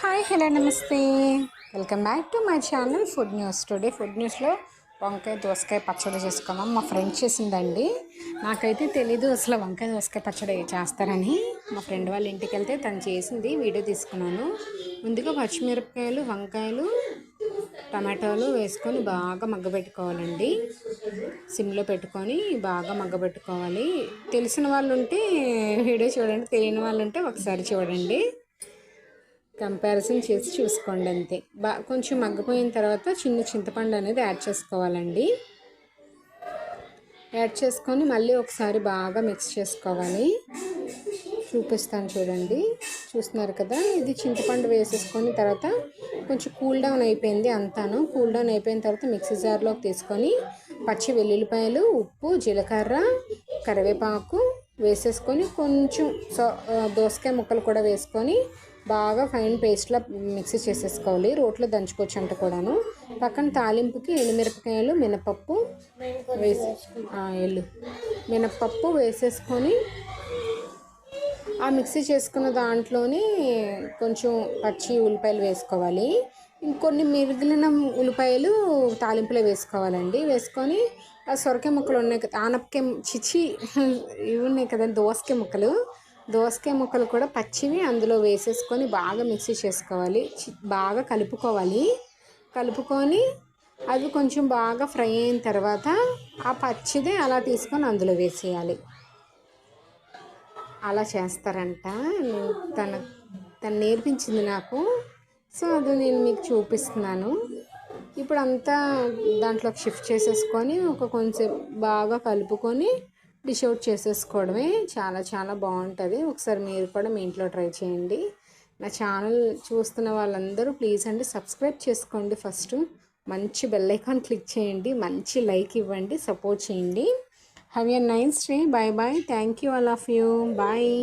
Hi hello నమస్తే. Welcome back to my channel food news. Today food న్యూస్లో వంకాయ దోసకాయ పచ్చడి చేసుకున్నాం. మా ఫ్రెండ్ చేసిందండి. నాకైతే తెలీదు అసలు వంకాయ దోసకాయ పచ్చడి చేస్తారని. మా ఫ్రెండ్ వాళ్ళ ఇంటికి వెళ్తే తను చేసింది, వీడియో తీసుకున్నాను. ముందుగా పచ్చిమిరపకాయలు, వంకాయలు, టమాటోలు వేసుకొని బాగా మగ్గబెట్టుకోవాలండి. సిమ్లో పెట్టుకొని బాగా మగ్గబెట్టుకోవాలి. తెలిసిన వాళ్ళు ఉంటే వీడియో చూడండి, తెలియని వాళ్ళు ఉంటే ఒకసారి చూడండి, కంపారిజన్ చేసి చూసుకోండి అంతే. కొంచెం మగ్గిపోయిన తర్వాత చింతపండు అనేది యాడ్ చేసుకోవాలండి. యాడ్ చేసుకొని మళ్ళీ ఒకసారి బాగా మిక్స్ చేసుకోవాలి. చూపిస్తాను చూడండి, చూస్తున్నారు కదా. ఇది చింతపండు వేసేసుకొని తర్వాత కొంచెం కూల్ డౌన్ అయిపోయింది అంతాను. కూల్ డౌన్ అయిపోయిన తర్వాత మిక్సీ జార్లోకి తీసుకొని పచ్చి వెల్లుల్లిపాయలు, ఉప్పు, జీలకర్ర, కరివేపాకు వేసేసుకొని కొంచెం దోసకాయ ముక్కలు కూడా వేసుకొని బాగా ఫైన్ పేస్ట్లా మిక్సీ చేసేసుకోవాలి. రోట్లో దంచుకోవచ్చు అంట కూడాను. పక్కన తాలింపుకి ఎండుమిరపకాయలు, మినపప్పు మినపప్పు వేసేసుకొని ఆ మిక్సీ చేసుకున్న దాంట్లోనే కొంచెం పచ్చి ఉల్లిపాయలు వేసుకోవాలి. ఇంకొన్ని మిగిలిన ఉల్లిపాయలు తాలింపులో వేసుకోవాలండి. వేసుకొని ఆ సొరకాయ ముక్కలు ఉన్నాయి కదా, ఆనపకాయ ఇవి ఉన్నాయి కదా, దోసకాయ ముక్కలు కూడా పచ్చివి అందులో వేసేసుకొని బాగా మిక్సీ చేసుకోవాలి. బాగా కలుపుకొని అవి కొంచెం బాగా ఫ్రై అయిన తర్వాత ఆ పచ్చిదే అలా తీసుకొని అందులో వేసేయాలి. అలా చేస్తారంట. తను నేర్పించింది నాకు. సో అది నేను మీకు చూపిస్తున్నాను. ఇప్పుడు అంతా దాంట్లోకి షిఫ్ట్ చేసేసుకొని కొంచెం బాగా కలుపుకొని డిష్ అవుట్ చేసేసుకోవడమే. చాలా చాలా బాగుంటుంది. ఒకసారి మీరు కూడా మీ ఇంట్లో ట్రై చేయండి. నా ఛానల్ చూస్తున్న వాళ్ళందరూ ప్లీజ్ అండి సబ్స్క్రైబ్ చేసుకోండి. ఫస్ట్ మంచి బెల్ ఐకాన్ క్లిక్ చేయండి, మంచి లైక్ ఇవ్వండి, సపోర్ట్ చేయండి. Have a nice day. Bye bye. Thank you all of you. Bye.